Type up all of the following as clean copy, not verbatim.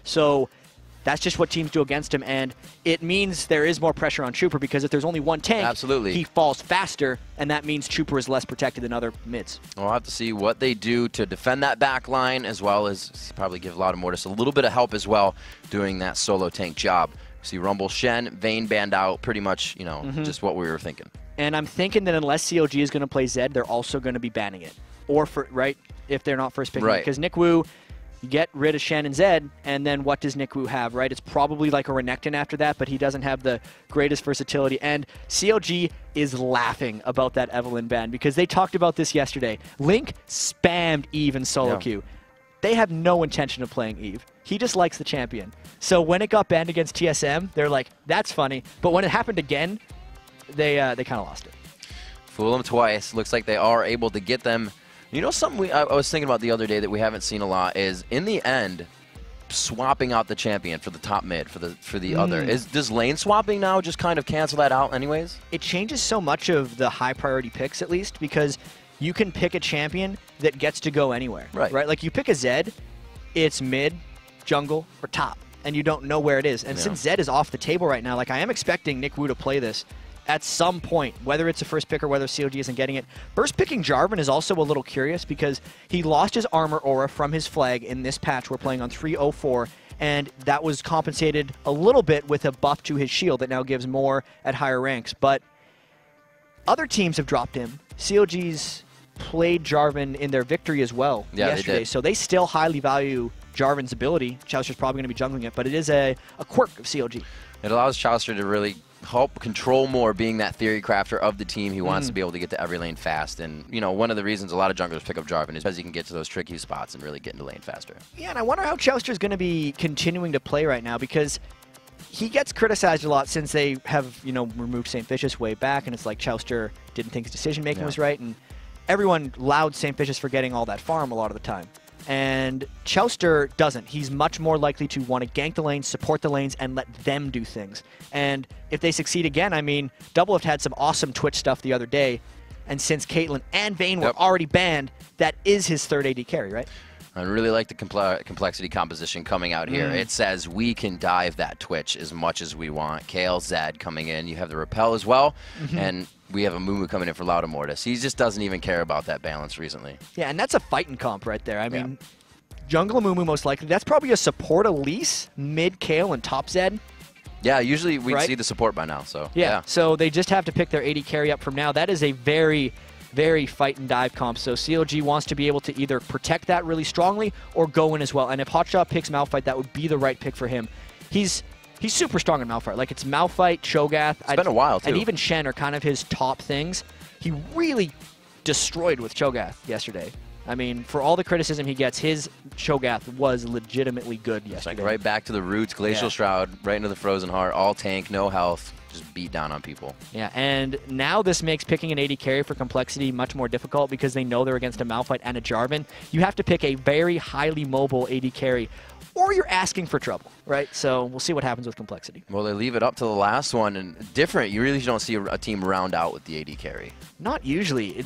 So that's just what teams do against him, and it means there is more pressure on Trooper because if there's only one tank, absolutely, he falls faster, and that means Trooper is less protected than other mids. We'll have to see what they do to defend that back line, as well as probably give Loudamortis a little bit of help as well doing that solo tank job. See Rumble, Shen, Vayne banned out, pretty much, you know, just what we were thinking. And I'm thinking that unless CLG is going to play Zed, they're also going to be banning it. Or, if they're not first picking it. Because Nick Wu, you get rid of Shen and Zed, and then what does Nick Wu have, right? It's probably like a Renekton after that, but he doesn't have the greatest versatility. And CLG is laughing about that Evelynn ban because they talked about this yesterday. Link spammed Eve in solo queue. They have no intention of playing Eve. He just likes the champion. So when it got banned against TSM, they're like, that's funny. But when it happened again, they kind of lost it. Fool them twice. Looks like they are able to get them. You know something I was thinking about the other day that we haven't seen a lot is, in the end, swapping out the champion for the top mid, for the other. Does lane swapping now just kind of cancel that out anyways? It changes so much of the high priority picks, at least, because you can pick a champion that gets to go anywhere. Right? Like you pick a Zed, it's mid, jungle, or top, and you don't know where it is. And since Zed is off the table right now, like I am expecting Nick Wu to play this at some point, whether it's a first pick or whether COG isn't getting it. First picking Jarvan is also a little curious because he lost his armor aura from his flag in this patch. We're playing on 304, and that was compensated a little bit with a buff to his shield that now gives more at higher ranks. But other teams have dropped him. COG's played Jarvan in their victory as well yesterday, they did. So they still highly value Jarvan's ability. Chauster's probably going to be jungling it, but it is a quirk of COG. It allows Chauster to really help control more, being that theory crafter of the team. He wants to be able to get to every lane fast, and you know, one of the reasons a lot of junglers pick up Jarvan is because he can get to those tricky spots and really get into lane faster. Yeah, and I wonder how Chauster's going to be continuing to play right now, because he gets criticized a lot since they have, you know, removed St. Vicious way back, and it's like Chauster didn't think his decision making was right, and everyone loud St. Vicious for getting all that farm a lot of the time. And Chauster doesn't. He's much more likely to want to gank the lanes, support the lanes, and let them do things. And if they succeed again, I mean, Doublelift had some awesome Twitch stuff the other day, and since Caitlyn and Vayne were already banned, that is his third AD carry, right? I really like the complexity composition coming out here. It says we can dive that Twitch as much as we want. Kale, Zed coming in. You have the Repel as well, and we have a Mumu coming in for Loudamortis. He just doesn't even care about that balance recently. Yeah, and that's a fighting comp right there. I mean, jungle Mumu most likely. That's probably a support Elise, mid Kale, and top Zed. Yeah, usually we'd see the support by now. So yeah, so they just have to pick their AD carry up from now. That is a very fight and dive comp. So CLG wants to be able to either protect that really strongly or go in as well. And if Hotshot picks Malphite, that would be the right pick for him. He's super strong in Malphite. Like, it's Malphite, Cho'Gath. It's been a while, too. And even Shen are kind of his top things. He really destroyed with Cho'Gath yesterday. I mean, for all the criticism he gets, his Cho'Gath was legitimately good yesterday. It's like right back to the roots, Glacial Shroud, right into the Frozen Heart, all tank, no health, just beat down on people. Yeah, and now this makes picking an AD carry for complexity much more difficult because they know they're against a Malphite and a Jarvan. You have to pick a very highly mobile AD carry, or you're asking for trouble, right? So we'll see what happens with complexity. Well, they leave it up to the last one, and different. You really don't see a team round out with the AD carry. Not usually.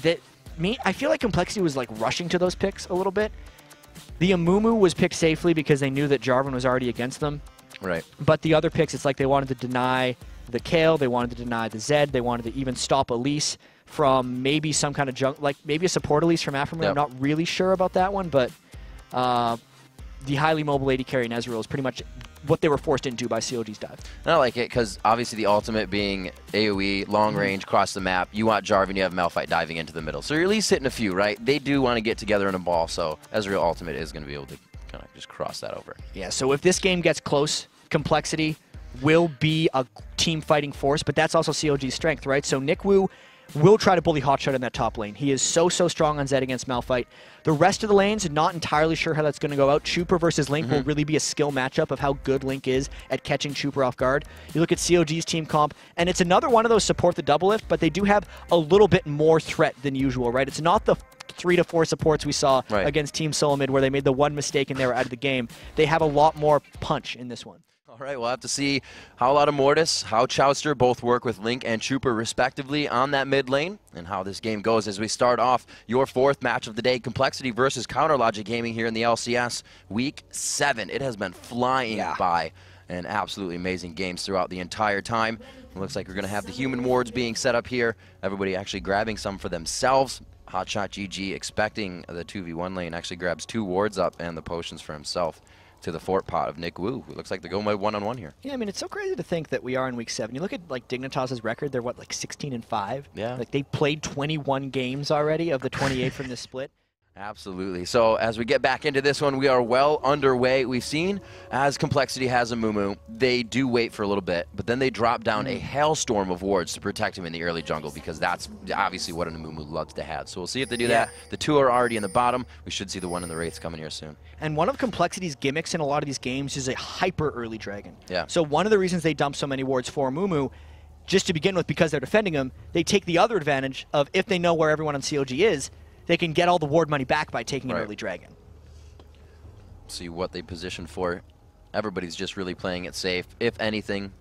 I feel like complexity was like rushing to those picks a little bit. The Amumu was picked safely because they knew that Jarvan was already against them. Right. But the other picks, it's like they wanted to deny the Kale, they wanted to deny the Zed, they wanted to even stop Elise from maybe some kind of junk, like maybe a support Elise from Afromoon. I'm not really sure about that one, but the highly mobile AD carry Nezreal is pretty much what they were forced into by COG's dive. I like it because obviously the ultimate being AoE, long range, cross the map. You want Jarvan, you have Malphite diving into the middle. So you're at least hitting a few, right? They do want to get together in a ball, so Ezreal ultimate is going to be able to kind of just cross that over. Yeah, so if this game gets close, complexity will be a team fighting force, but that's also COG's strength, right? So Nick Wu will try to bully Hotshot in that top lane. He is so strong on Zed against Malphite. The rest of the lanes, not entirely sure how that's going to go out. Chuper versus Link will really be a skill matchup of how good Link is at catching Chuper off guard. You look at COG's team comp, and it's another one of those support the double lift, but they do have a little bit more threat than usual, right? It's not the 3 to 4 supports we saw against Team Solomid where they made the one mistake and they were out of the game. They have a lot more punch in this one. All right, we'll have to see how Mortis, how Chowster both work with Link and Trooper respectively on that mid lane, and how this game goes as we start off your fourth match of the day, Complexity versus CounterLogic Gaming here in the LCS Week 7. It has been flying by, and absolutely amazing games throughout the entire time. It looks like we're going to have the human wards being set up here, everybody actually grabbing some for themselves. Hotshot GG expecting the 2v1 lane actually grabs 2 wards up and the potions for himself to the fort pot of Nick Wu, who looks like they're going by one-on-one here. Yeah, I mean, it's so crazy to think that we are in Week 7. You look at, like, Dignitas's record, they're, what, like 16-5? Yeah. Like, they played 21 games already of the 28 from this split. Absolutely. So as we get back into this one, we are well underway. We've seen, as Complexity has a Mumu, they do wait for a little bit, but then they drop down a hailstorm of wards to protect him in the early jungle, because that's obviously what a Mumu loves to have. So we'll see if they do that. The 2 are already in the bottom. We should see the 1 in the Wraiths coming here soon. And one of Complexity's gimmicks in a lot of these games is a hyper early dragon. Yeah. So one of the reasons they dump so many wards for Mumu, just to begin with, because they're defending him, they take the other advantage of, if they know where everyone on COG is, they can get all the ward money back by taking an early dragon. See what they position for. Everybody's just really playing it safe. If anything,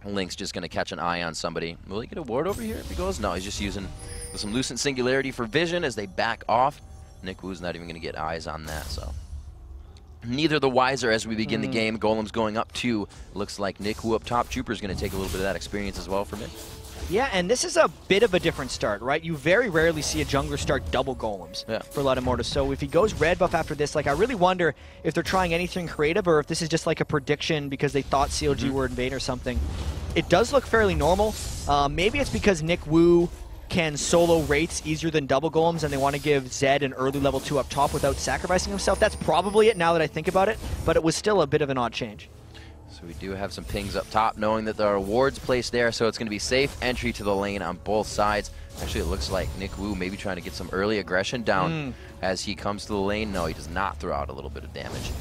Link's just going to catch an eye on somebody. Will he get a ward over here if he goes? No, he's just using some Lucent Singularity for vision as they back off. Nick Wu's not even going to get eyes on that, so. Neither the wiser as we begin the game. Golem's going up 2. Looks like Nick Wu up top. Trooper's going to take a little bit of that experience as well for mid. Yeah, and this is a bit of a different start, right? You very rarely see a jungler start double golems for Mortis. So if he goes red buff after this, like, I really wonder if they're trying anything creative or if this is just like a prediction because they thought CLG were invade or something. It does look fairly normal. Maybe it's because Nick Wu can solo Wraiths easier than double golems and they want to give Zed an early level 2 up top without sacrificing himself. That's probably it now that I think about it, but it was still a bit of an odd change. So we do have some pings up top, knowing that there are wards placed there, so it's going to be safe entry to the lane on both sides. Actually, it looks like Nick Wu maybe trying to get some early aggression down as he comes to the lane. No, he does not throw out a little bit of damage.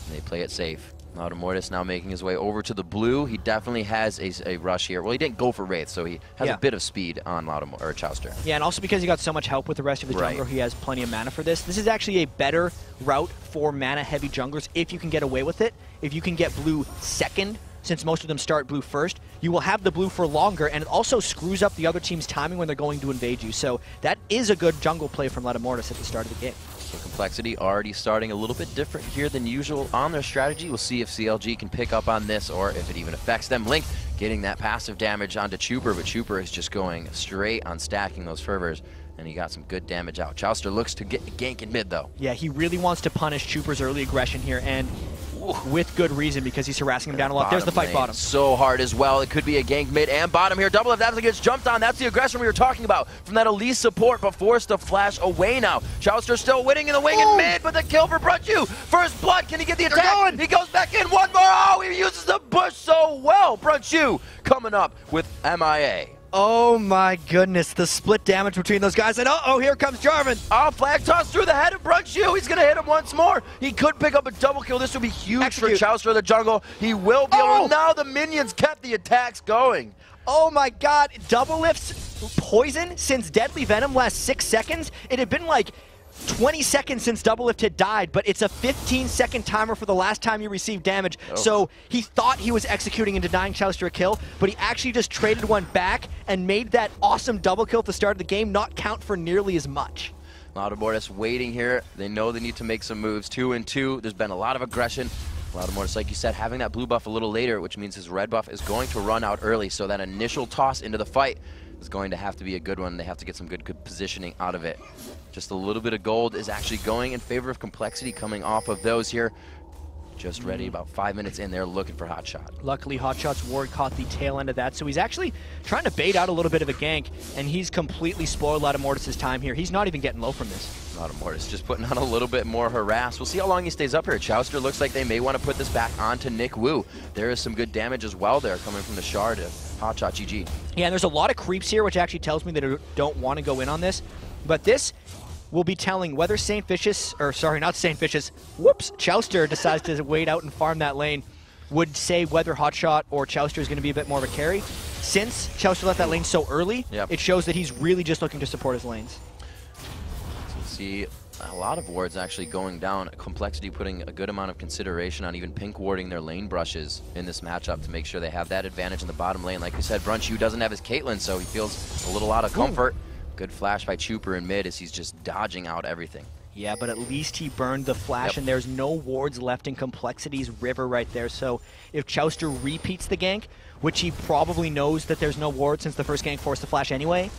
And they play it safe. Mortis now making his way over to the blue. He definitely has a rush here. Well, he didn't go for Wraith, so he has a bit of speed on Chowster. Yeah, and also because he got so much help with the rest of the jungler, he has plenty of mana for this. This is actually a better route for mana-heavy junglers if you can get away with it. If you can get blue second, since most of them start blue first, you will have the blue for longer, and it also screws up the other team's timing when they're going to invade you. So that is a good jungle play from Mortis at the start of the game. So Complexity already starting a little bit different here than usual on their strategy. We'll see if CLG can pick up on this or if it even affects them. Link getting that passive damage onto Trooper, but Trooper is just going straight on stacking those fervors, and he got some good damage out. Chowster looks to get a gank in mid, though. Yeah, he really wants to punish Trooper's early aggression here, and with good reason, because he's harassing him down a lot. There's the fight bottom. So hard as well. It could be a gank mid and bottom here. Double if that gets jumped on. That's the aggression we were talking about from that Elise support, but forced to flash away now. Chowster still winning in the wing and mid, but the kill for Brunchu. First blood. Can he get the attack? He goes back in. One more. Oh, he uses the bush so well. Brunchu coming up with MIA. Oh my goodness, the split damage between those guys, and uh-oh, here comes Jarvan. Oh, flag toss through the head of Brunchu. He's going to hit him once more. He could pick up a double kill. This would be huge for Chowster of the jungle. He will be able to. Now the minions kept the attacks going. Oh my god, double lifts poison since Deadly Venom lasts 6 seconds. It had been like 20 seconds since Double Lift had died, but it's a 15-second timer for the last time you received damage. So he thought he was executing and denying Chowster a kill, but he actually just traded one back and made that awesome double kill at the start of the game not count for nearly as much. Mortis waiting here. They know they need to make some moves. 2 and 2. There's been a lot of aggression. Mortis, like you said, having that blue buff a little later, which means his red buff is going to run out early, so that initial toss into the fight is going to have to be a good one. They have to get some good positioning out of it. Just a little bit of gold is actually going in favor of Complexity coming off of those here. Just ready, about 5 minutes in there, looking for Hotshot. Luckily, Hotshot's ward caught the tail end of that, so he's actually trying to bait out a little bit of a gank, and he's completely spoiled Mortis' time here. He's not even getting low from this. Mortis just putting on a little bit more harass. We'll see how long he stays up here. Chowster looks like they may want to put this back onto Nick Wu. There is some good damage as well there coming from the Shard of Hotshot GG. Yeah, and there's a lot of creeps here, which actually tells me that I don't want to go in on this, but this will be telling whether Chowster decides to wait out and farm that lane, would say whether Hotshot or Chowster is going to be a bit more of a carry. Since Chowster left that lane so early, it shows that he's really just looking to support his lanes. So see a lot of wards actually going down. compLexity putting a good amount of consideration on even pink warding their lane brushes in this matchup to make sure they have that advantage in the bottom lane. Like we said, Brunchu doesn't have his Caitlyn, so he feels a little out of comfort. Good flash by Chuper in mid as he's just dodging out everything. Yeah, but at least he burned the flash, and there's no wards left in compLexity's river right there. So if Chowster repeats the gank, which he probably knows that there's no ward since the first gank forced the flash anyway,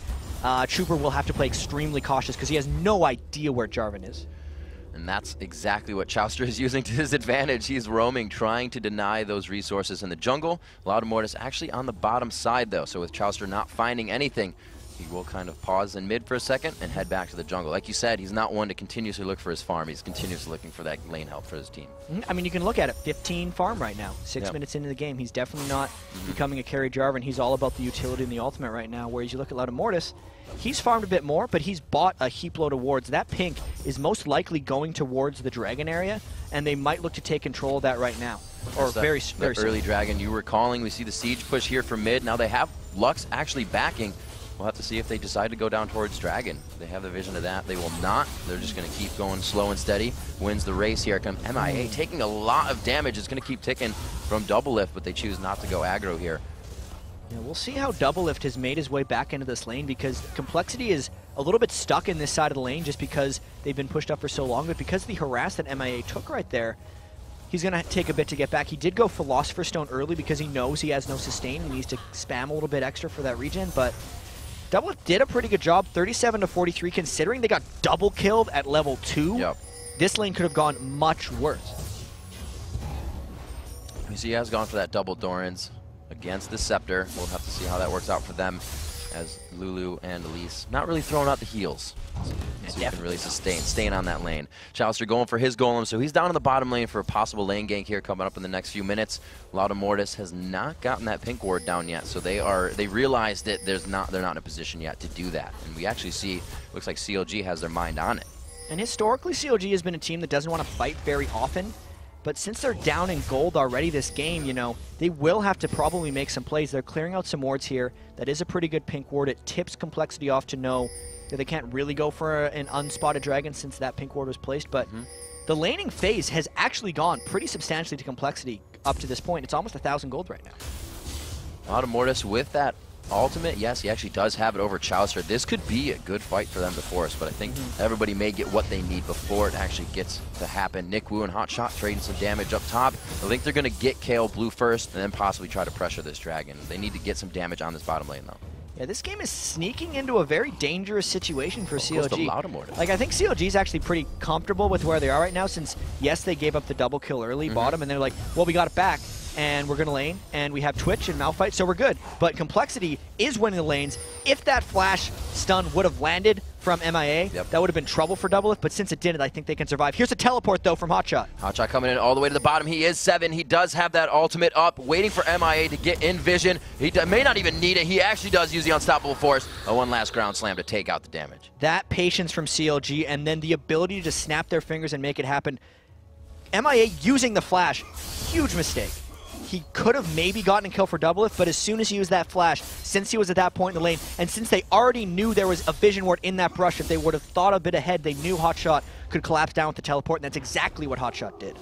Chuper will have to play extremely cautious because he has no idea where Jarvan is. And that's exactly what Chowster is using to his advantage. He's roaming, trying to deny those resources in the jungle. Loudamortis actually on the bottom side, though, so with Chowster not finding anything, he will kind of pause in mid for a second and head back to the jungle. Like you said, he's not one to continuously look for his farm. He's continuously looking for that lane help for his team. I mean, you can look at it. 15 farm right now. 6 minutes into the game. He's definitely not becoming a carry Jarvan. He's all about the utility in the ultimate right now, whereas you look at Loudamortis, he's farmed a bit more, but he's bought a heap load of wards. That pink is most likely going towards the dragon area, and they might look to take control of that right now. Or very early dragon you were calling. We see the siege push here from mid. Now they have Lux actually backing. We'll have to see if they decide to go down towards Dragon. They have the vision of that. They will not. They're just going to keep going slow and steady. Wins the race here. Come MIA taking a lot of damage. It's going to keep ticking from Doublelift, but they choose not to go aggro here. Yeah, we'll see how Doublelift has made his way back into this lane, because compLexity is a little bit stuck in this side of the lane just because they've been pushed up for so long. But because of the harass that MIA took right there, he's going to take a bit to get back. He did go Philosopher's Stone early because he knows he has no sustain. He needs to spam a little bit extra for that regen, but Doublelift did a pretty good job, 37 to 43, considering they got double killed at level 2. This lane could have gone much worse. We see he has gone for that double Doran's against the Scepter. We'll have to see how that works out for them, as Lulu and Elise not really throwing out the heals. So he can really staying on that lane. Chowster going for his golem, so he's down in the bottom lane for a possible lane gank here coming up in the next few minutes. Loudamortis has not gotten that pink ward down yet, so they realize that they're not in a position yet to do that. And we actually see, looks like CLG has their mind on it. And historically, CLG has been a team that doesn't want to fight very often. But since they're down in gold already this game, you know, they will have to probably make some plays. They're clearing out some wards here. That is a pretty good pink ward. It tips compLexity off to know that they can't really go for an unspotted dragon since that pink ward was placed. But the laning phase has actually gone pretty substantially to compLexity up to this point. It's almost 1,000 gold right now. Loudamortis with that ultimate, yes, he actually does have it over Chowster. This could be a good fight for them to force, but I think everybody may get what they need before it actually gets to happen. Nick Wu and Hotshot trading some damage up top. I think they're going to get KO Blue first and then possibly try to pressure this dragon. They need to get some damage on this bottom lane, though. Yeah, this game is sneaking into a very dangerous situation for CLG. Loudamortis. Like, I think CLG is actually pretty comfortable with where they are right now, since, yes, they gave up the double kill early, bottom, and they're like, well, we got it back, and we're going to lane, and we have Twitch and Malphite, so we're good. But compLexity is winning the lanes. If that flash stun would have landed from MIA, that would have been trouble for Doublelift, but since it didn't, I think they can survive. Here's a teleport, though, from Hotshot. Hotshot coming in all the way to the bottom. He is 7. He does have that ultimate up, waiting for MIA to get in vision. He may not even need it. He actually does use the Unstoppable Force. One last ground slam to take out the damage. That patience from CLG, and then the ability to snap their fingers and make it happen. MIA using the flash, huge mistake. He could have maybe gotten a kill for Doublelift, but as soon as he used that flash, since he was at that point in the lane, and since they already knew there was a vision ward in that brush, if they would have thought a bit ahead, they knew Hotshot could collapse down with the teleport, and that's exactly what Hotshot did.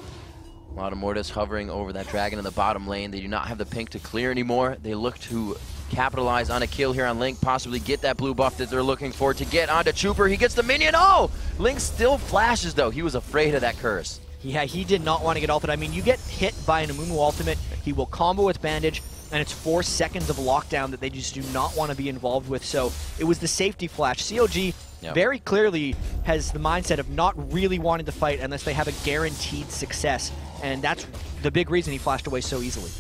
Loudamortis hovering over that dragon in the bottom lane. They do not have the pink to clear anymore. They look to capitalize on a kill here on Link, possibly get that blue buff that they're looking for to get onto Chuper. He gets the minion. Oh! Link still flashes, though. He was afraid of that curse. Yeah, he did not want to get ulted. I mean, you get hit by an Amumu ultimate, he will combo with bandage, and it's 4 seconds of lockdown that they just do not want to be involved with. So it was the safety flash. CLG very clearly has the mindset of not really wanting to fight unless they have a guaranteed success, and that's the big reason he flashed away so easily.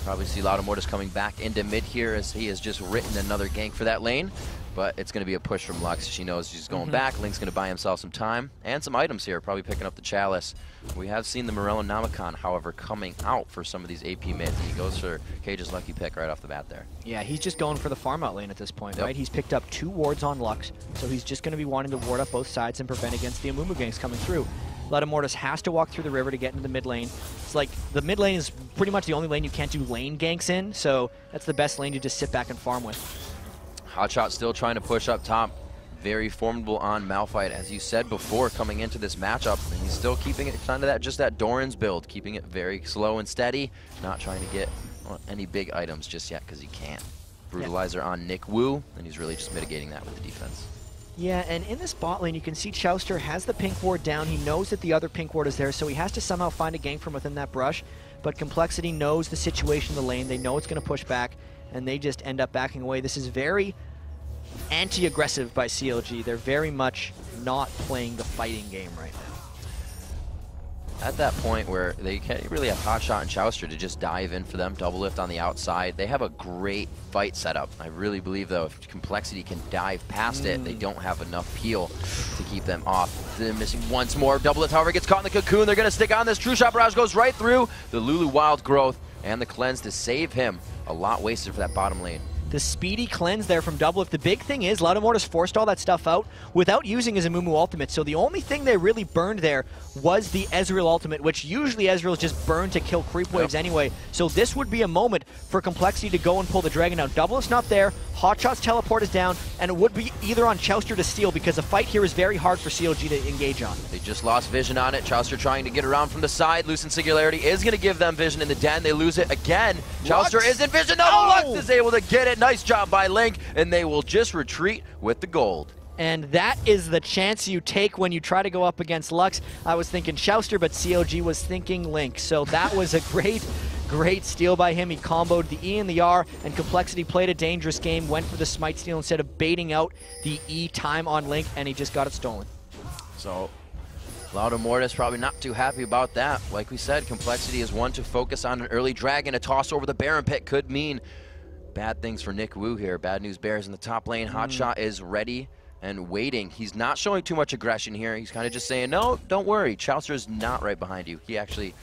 Probably see Loudamortis coming back into mid here as he has just written another gank for that lane. But it's going to be a push from Lux. She knows she's going back. Link's going to buy himself some time and some items here, probably picking up the Chalice. We have seen the Morello Namicon, however, coming out for some of these AP mids. And he goes for Cage's lucky pick right off the bat there. Yeah, he's just going for the farm out lane at this point, right? He's picked up 2 wards on Lux, so he's just going to be wanting to ward up both sides and prevent against the Amumu ganks coming through. Loudamortis has to walk through the river to get into the mid lane. It's like the mid lane is pretty much the only lane you can't do lane ganks in, so that's the best lane to just sit back and farm with. Hotshot still trying to push up top. very formidable on Malphite, as you said before, coming into this matchup, and he's still keeping it kind of that, just that Doran's build, keeping it very slow and steady, not trying to get any big items just yet because he can't. Brutalizer on Nick Wu, and he's really just mitigating that with the defense. Yeah, and in this bot lane, you can see Chowster has the pink ward down. He knows that the other pink ward is there, so he has to somehow find a gank from within that brush. But compLexity knows the situation in the lane. They know it's going to push back, and they just end up backing away. This is very anti-aggressive by CLG. They're very much not playing the fighting game right now. At that point where they can't really have Hotshot and Chowster to just dive in for them, double lift on the outside. They have a great fight setup. I really believe, though, if compLexity can dive past it, they don't have enough peel to keep them off. They're missing once more. Double lift, however, gets caught in the cocoon. They're going to stick on this. True Shot Barrage goes right through the Lulu Wild Growth and the cleanse to save him. A lot wasted for that bottom lane. The speedy cleanse there from Doublelift. The big thing is Loudamortis forced all that stuff out without using his Amumu ultimate. So the only thing they really burned there was the Ezreal ultimate, which usually Ezreal's just burned to kill creep waves anyway. So this would be a moment for compLexity to go and pull the dragon out. Doublelift's not there. Hotshot's teleport is down, and it would be either on Chowster to steal because the fight here is very hard for CLG to engage on. They just lost vision on it. Chowster trying to get around from the side. Loosen Singularity is going to give them vision in the den. They lose it again. Chowster is in vision. No, Lux is able to get it. Nice job by Link, and they will just retreat with the gold. And that is the chance you take when you try to go up against Lux. I was thinking Chowster, but CLG was thinking Link. So that was a great steal by him. He comboed the E and the R, and compLexity played a dangerous game, went for the smite steal instead of baiting out the E time on Link, and he just got it stolen. So Loudamortis probably not too happy about that. Like we said, compLexity is one to focus on an early dragon. A toss over the Baron pit could mean bad things for Nick Wu here. Bad news bears in the top lane. Hotshot is ready and waiting. He's not showing too much aggression here. He's kind of just saying, no, don't worry. Chowster is not right behind you. He actually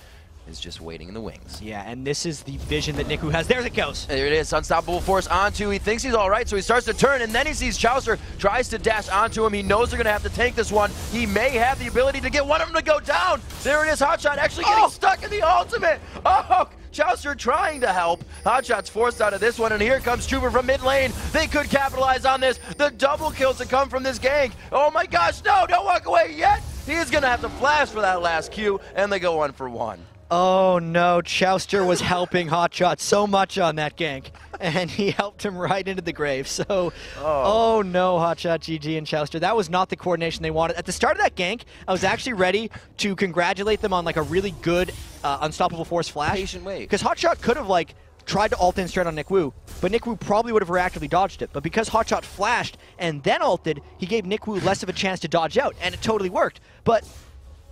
is just waiting in the wings. Yeah, and this is the vision that Nick Wu has. There it goes. There it is. Unstoppable force onto. He thinks he's all right, so he starts to turn, and then he sees Chowster, tries to dash onto him. He knows they're going to have to tank this one. He may have the ability to get one of them to go down. There it is. Hotshot actually getting stuck in the ultimate. Oh, Chowster trying to help. Hotshot's forced out of this one, and here comes Trooper from mid lane. They could capitalize on this. The double kills to come from this gank. Oh my gosh, no, don't walk away yet. He is going to have to flash for that last Q, and they go 1-for-1. Oh no, Chowster was helping Hotshot so much on that gank, and he helped him right into the grave. So, oh no, Hotshot, GG, and Chowster. That was not the coordination they wanted. At the start of that gank, I was actually ready to congratulate them on like a really good Unstoppable Force flash. Patient wait. Because Hotshot could have like tried to ult in straight on Nick Wu, but Nick Wu probably would have reactively dodged it. But because Hotshot flashed and then ulted, he gave Nick Wu less of a chance to dodge out, and it totally worked. But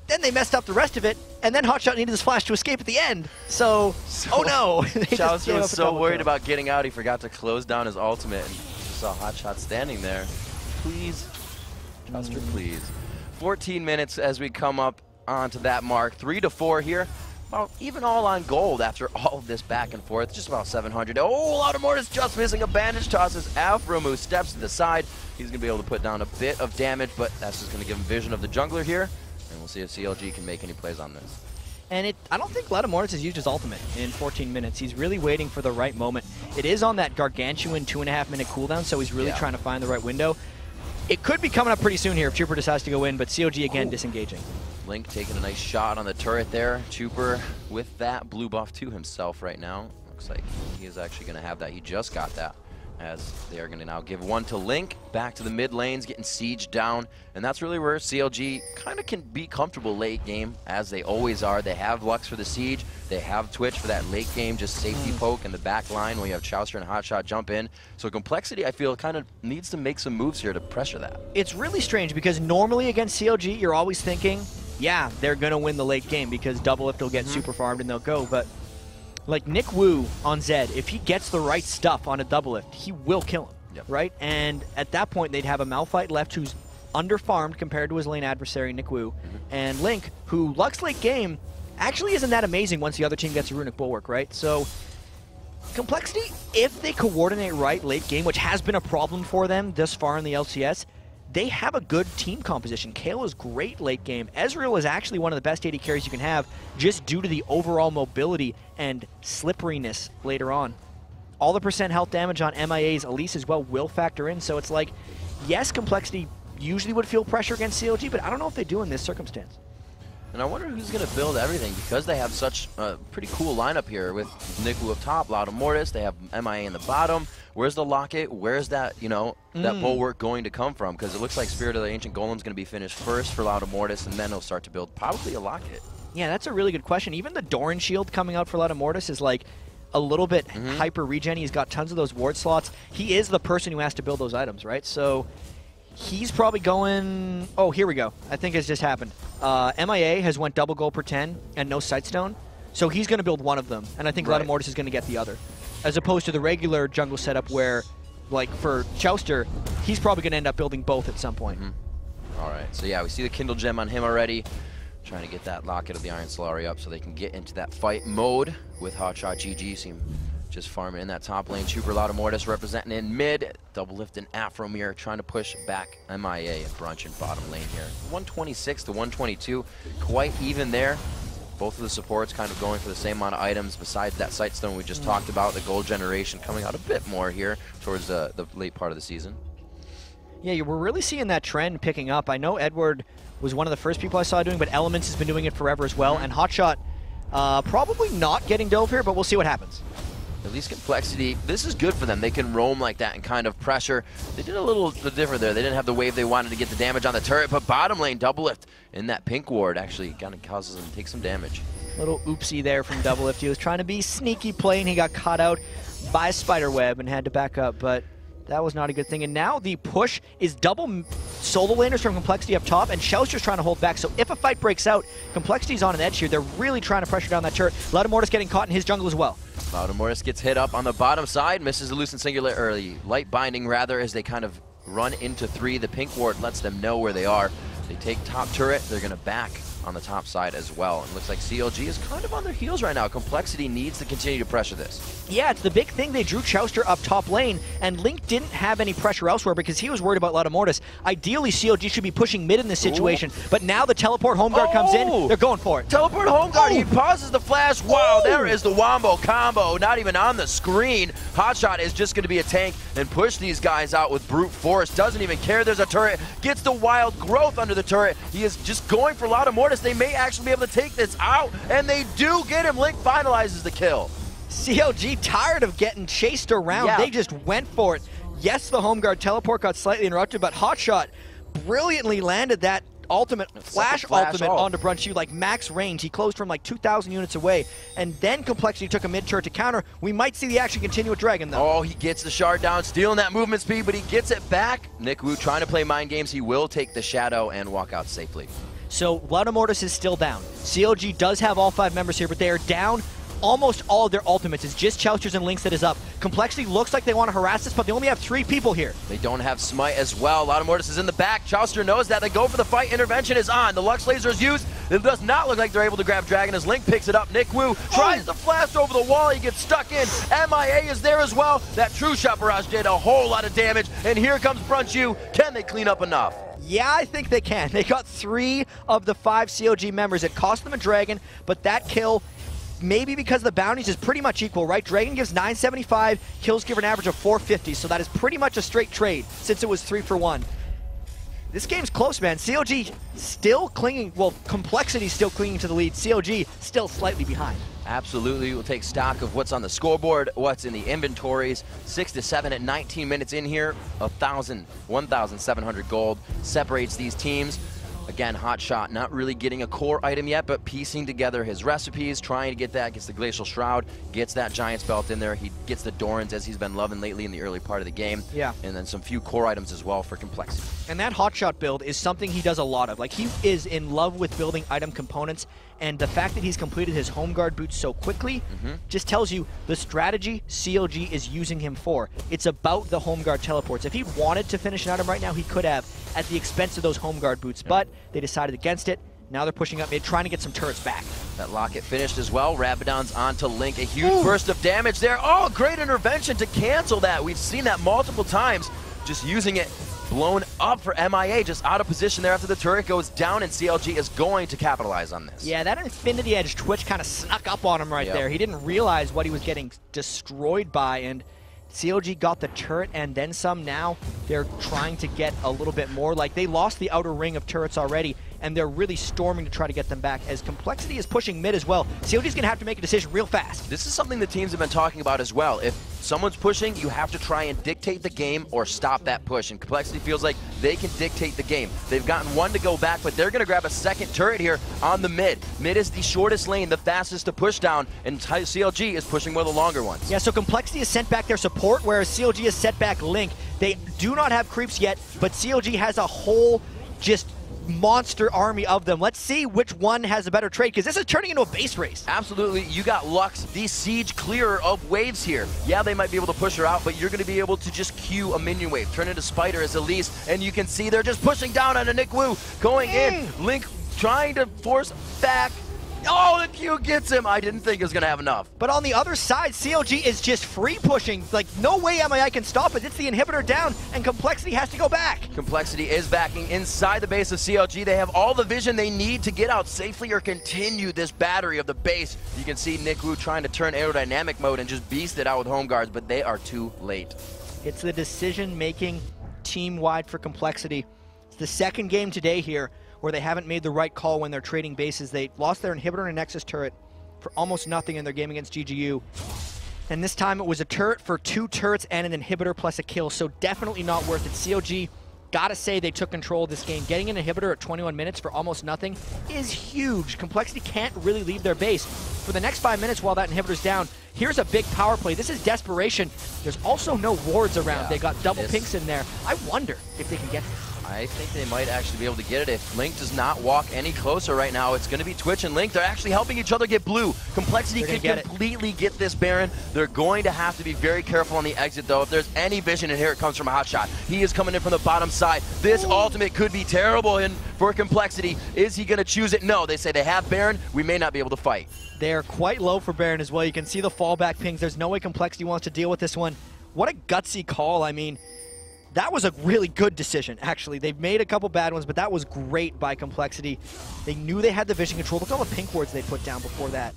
then they messed up the rest of it, and then Hotshot needed this flash to escape at the end. So oh no. Chowster was so worried about getting out, he forgot to close down his ultimate, and just saw Hotshot standing there. Please, Chowster, please. 14 minutes as we come up onto that mark. 3-4 here. Well, even all on gold after all of this back and forth. Just about 700. Oh, Loudamortis just missing a bandage tosses. Alframu steps to the side. He's going to be able to put down a bit of damage, but that's just going to give him vision of the jungler here. And we'll see if CLG can make any plays on this. And I don't think Loudamortis has used his ultimate in 14 minutes. He's really waiting for the right moment. It is on that gargantuan 2.5-minute cooldown, so he's really trying to find the right window. It could be coming up pretty soon here if Trooper decides to go in, but CLG again disengaging. Link taking a nice shot on the turret there. Trooper with that blue buff to himself right now. Looks like he is actually going to have that. He just got that, as they are going to now give one to Link. Back to the mid lanes, getting sieged down. And that's really where CLG kind of can be comfortable late game, as they always are. They have Lux for the siege. They have Twitch for that late game, just safety poke in the back line when you have Chowster and Hotshot jump in. So compLexity, I feel, kind of needs to make some moves here to pressure that. It's really strange because normally against CLG, you're always thinking, yeah, they're going to win the late game because Doublelift will get super farmed and they'll go. But like Nick Wu on Zed, if he gets the right stuff on a Doublelift, he will kill him, right? And at that point, they'd have a Malphite left who's under-farmed compared to his lane adversary, Nick Wu, and Link, who Lux late game actually isn't that amazing once the other team gets a Runic Bulwark, right? So compLexity, if they coordinate right late game, which has been a problem for them this far in the LCS, they have a good team composition. Kayle is great late game. Ezreal is actually one of the best AD carries you can have just due to the overall mobility and slipperiness later on. All the % health damage on MIA's Elise as well will factor in, so it's like, yes, compLexity usually would feel pressure against CLG, but I don't know if they do in this circumstance. And I wonder who's going to build everything, because they have such a pretty cool lineup here with Niku up top, Loud Mortis, they have MIA in the bottom. Where's the Locket? Where's that, you know, that Bulwark going to come from? Because it looks like Spirit of the Ancient Golem's going to be finished first for Loud Mortis, and then he'll start to build probably a Locket. Yeah, that's a really good question. Even the Doran Shield coming out for Loud Mortis is like a little bit hyper regen. He's got tons of those ward slots. He is the person who has to build those items, right? So he's probably going... Oh, here we go. I think it's just happened. MIA has went double gold per 10 and no Sightstone. So he's going to build one of them. And I think Loud Mortis is going to get the other. As opposed to the regular jungle setup where, like for Chouster, he's probably going to end up building both at some point. All right. So yeah, we see the Kindle Gem on him already. Trying to get that Locket of the Iron Solari up so they can get into that fight mode with Hotshot GG. Seem just farming in that top lane. Chuper Loud Mortis representing in mid. Double Lift and Afromir trying to push back MIA and Brunch in bottom lane here. 126 to 122. Quite even there. Both of the supports kind of going for the same amount of items besides that Sightstone we just talked about. The gold generation coming out a bit more here towards the late part of the season. Yeah, we're really seeing that trend picking up. I know Edward was one of the first people I saw doing, but Elements has been doing it forever as well. And Hotshot probably not getting Dove here, but we'll see what happens. At least compLexity, this is good for them. They can roam like that and kind of pressure. They did a little different there. They didn't have the wave they wanted to get the damage on the turret, but bottom lane Double Lift in that pink ward actually kind of causes them to take some damage. Little oopsie there from Double Lift. He was trying to be sneaky playing. He got caught out by Spiderweb and had to back up, but that was not a good thing. And now the push is double solo laners from compLexity up top, and Chouster's trying to hold back. So if a fight breaks out, compLexity's on an edge here. They're really trying to pressure down that turret. Loud Mortis getting caught in his jungle as well. Loud Mortis gets hit up on the bottom side, misses the Lucent Singular early. Light Binding rather, as they kind of run into 3. The pink ward lets them know where they are. They take top turret, they're going to back on the top side as well. And looks like CLG is kind of on their heels right now. compLexity needs to continue to pressure this. Yeah, it's the big thing. They drew Chouster up top lane, and Link didn't have any pressure elsewhere because he was worried about Loud Mortis. Ideally, CLG should be pushing mid in this situation, but now the teleport home guard comes in. They're going for it. Teleport home guard. He pauses the flash. Wow, there is the Wombo combo. Not even on the screen. Hotshot is just going to be a tank and push these guys out with brute force. Doesn't even care there's a turret. Gets the wild growth under the turret. He is just going for Loud Mortis. They may actually be able to take this out, and they do get him. Link finalizes the kill. CLG tired of getting chased around. Yeah. They just went for it. Yes, the home guard teleport got slightly interrupted, but Hotshot brilliantly landed that ultimate, flash ultimate onto Brunch like max range. He closed from like 2,000 units away, and then compLexity took a mid-turret to counter. We might see the action continue with Dragon, though. Oh, he gets the shard down, stealing that movement speed, but he gets it back. Nick Wu trying to play mind games. He will take the shadow and walk out safely. So Loud Mortis is still down. CLG does have all 5 members here, but they are down almost all of their ultimates. It's just Chouster's and Link's that is up. compLexity looks like they want to harass this, but they only have 3 people here. They don't have Smite as well. Loud Mortis is in the back. Chouster knows that. They go for the fight. Intervention is on. The Lux Laser is used. It does not look like they're able to grab Dragon as Link picks it up. Nick Wu tries to flash over the wall. He gets stuck in. MIA is there as well. That True Shot Barrage did a whole lot of damage. And here comes Brunch. Can they clean up enough? Yeah, I think they can. They got 3 of the 5 CLG members. It cost them a Dragon, but that kill, maybe because the bounties is pretty much equal, right? Dragon gives 975, kills give an average of 450, so that is pretty much a straight trade since it was 3 for 1. This game's close, man. CLG still clinging, well, compLexity still clinging to the lead. CLG still slightly behind. Absolutely. We'll take stock of what's on the scoreboard, what's in the inventories. 6 to 7 at 19 minutes in here. 1,700 gold separates these teams. Again, Hotshot not really getting a core item yet, but piecing together his recipes, trying to get that, gets the Glacial Shroud, gets that Giant's Belt in there. He gets the Dorans, as he's been loving lately in the early part of the game. Yeah. And then some few core items as well for compLexity. And that Hotshot build is something he does a lot of. Like, he is in love with building item components, and the fact that he's completed his home guard boots so quickly just tells you the strategy CLG is using him for. It's about the home guard teleports. If he wanted to finish an item right now, he could have at the expense of those home guard boots, but they decided against it. Now they're pushing up mid, trying to get some turrets back. That Locket finished as well. Rabadon's onto Link. A huge burst of damage there. Oh, great intervention to cancel that. We've seen that multiple times. Just using it. Blown up for MIA, just out of position there after the turret goes down, and CLG is going to capitalize on this. Yeah, that Infinity Edge Twitch kind of snuck up on him right there. He didn't realize what he was getting destroyed by, and CLG got the turret and then some. Now they're trying to get a little bit more. Like, they lost the outer ring of turrets already, and they're really storming to try to get them back as compLexity is pushing mid as well. CLG's going to have to make a decision real fast. This is something the teams have been talking about as well. If someone's pushing, you have to try and dictate the game or stop that push, and compLexity feels like they can dictate the game. They've gotten one to go back, but they're going to grab a second turret here on the mid. Mid is the shortest lane, the fastest to push down, and CLG is pushing one of the longer ones. Yeah, so compLexity has sent back their support, whereas CLG has set back Link. They do not have creeps yet, but CLG has a whole just monster army of them. Let's see which one has a better trade, because this is turning into a base race. Absolutely. You got Lux, the siege clearer of waves here. Yeah, they might be able to push her out, but you're going to be able to just queue a minion wave, turn into Spider as Elise, and you can see they're just pushing down on a Nick Wu, going in. Link trying to force back. Oh, the Q gets him. I didn't think it was going to have enough. But on the other side, CLG is just free pushing. Like, no way MII can stop it. It's the inhibitor down, and compLexity has to go back. compLexity is backing inside the base of CLG. They have all the vision they need to get out safely or continue this battery of the base. You can see Nick Wu trying to turn aerodynamic mode and just beast it out with home guards, but they are too late. It's the decision-making team-wide for compLexity. It's the second game today here where they haven't made the right call when they're trading bases. They lost their inhibitor and a Nexus turret for almost nothing in their game against GGU. And this time it was a turret for 2 turrets and an inhibitor plus a kill, so definitely not worth it. CLG, gotta say they took control of this game. Getting an inhibitor at 21 minutes for almost nothing is huge. compLexity can't really leave their base. For the next 5 minutes while that inhibitor's down, here's a big power play. This is desperation. There's also no wards around. They got double pinks in there. I wonder if they can get this. I think they might actually be able to get it. If Link does not walk any closer right now, it's going to be Twitch and Link. They're actually helping each other get blue. compLexity can completely get this Baron. They're going to have to be very careful on the exit, though. If there's any vision, and here it comes from a hot shot. He is coming in from the bottom side. This ultimate could be terrible for compLexity. Is he going to choose it? No. They say they have Baron. We may not be able to fight. They're quite low for Baron as well. You can see the fallback pings. There's no way compLexity wants to deal with this one. What a gutsy call. I mean, that was a really good decision, actually. They've made a couple bad ones, but that was great by compLexity. They knew they had the vision control. Look at all the pink wards they put down before that.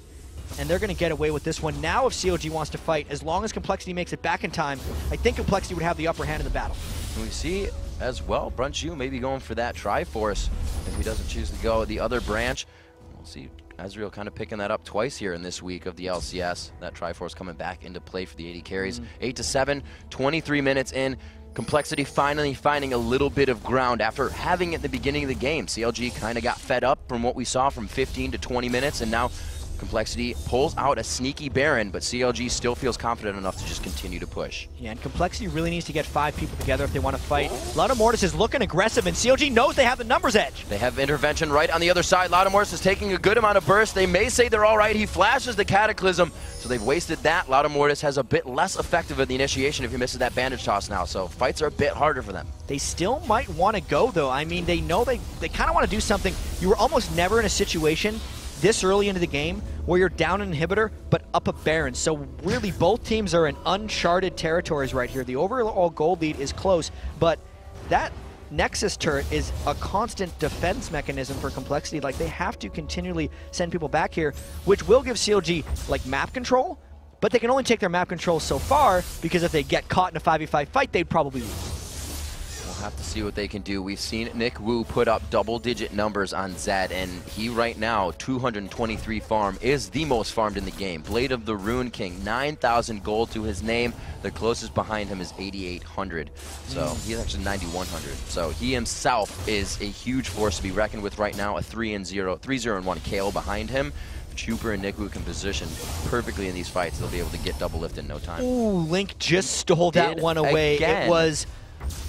And they're going to get away with this one. Now if CLG wants to fight, as long as compLexity makes it back in time, I think compLexity would have the upper hand in the battle. We see as well, Brunchu maybe going for that Triforce if he doesn't choose to go the other branch. We'll see Ezreal kind of picking that up twice here in this week of the LCS. That Triforce coming back into play for the 80 carries. 8-7, 23 minutes in. compLexity finally finding a little bit of ground after having it at the beginning of the game. CLG kind of got fed up from what we saw from 15 to 20 minutes, and now compLexity pulls out a sneaky Baron, but CLG still feels confident enough to just continue to push. Yeah, and compLexity really needs to get 5 people together if they want to fight. Loudamortis is looking aggressive, and CLG knows they have the numbers edge. They have intervention right on the other side. Loudamortis is taking a good amount of burst. They may say they're all right. He flashes the Cataclysm, so they've wasted that. Loudamortis has a bit less effective at the initiation if he misses that bandage toss now, so fights are a bit harder for them. They still might want to go, though. I mean, they know they kind of want to do something. You were almost never in a situation this early into the game where you're down an inhibitor but up a Baron. So really both teams are in uncharted territories right here. The overall gold lead is close, but that Nexus turret is a constant defense mechanism for compLexity. Like, they have to continually send people back here, which will give CLG like map control, but they can only take their map control so far, because if they get caught in a 5v5 fight, they'd probably lose. We'll have to see what they can do. We've seen Nick Wu put up double-digit numbers on Zed, and he right now, 223 farm, is the most farmed in the game. Blade of the Rune King, 9,000 gold to his name. The closest behind him is 8,800. So he's actually 9,100. So he himself is a huge force to be reckoned with right now. A 3-0-1 KO behind him. Chuper and Nick Wu can position perfectly in these fights. They'll be able to get double lift in no time. Ooh, Link just stole that one away. Again. It was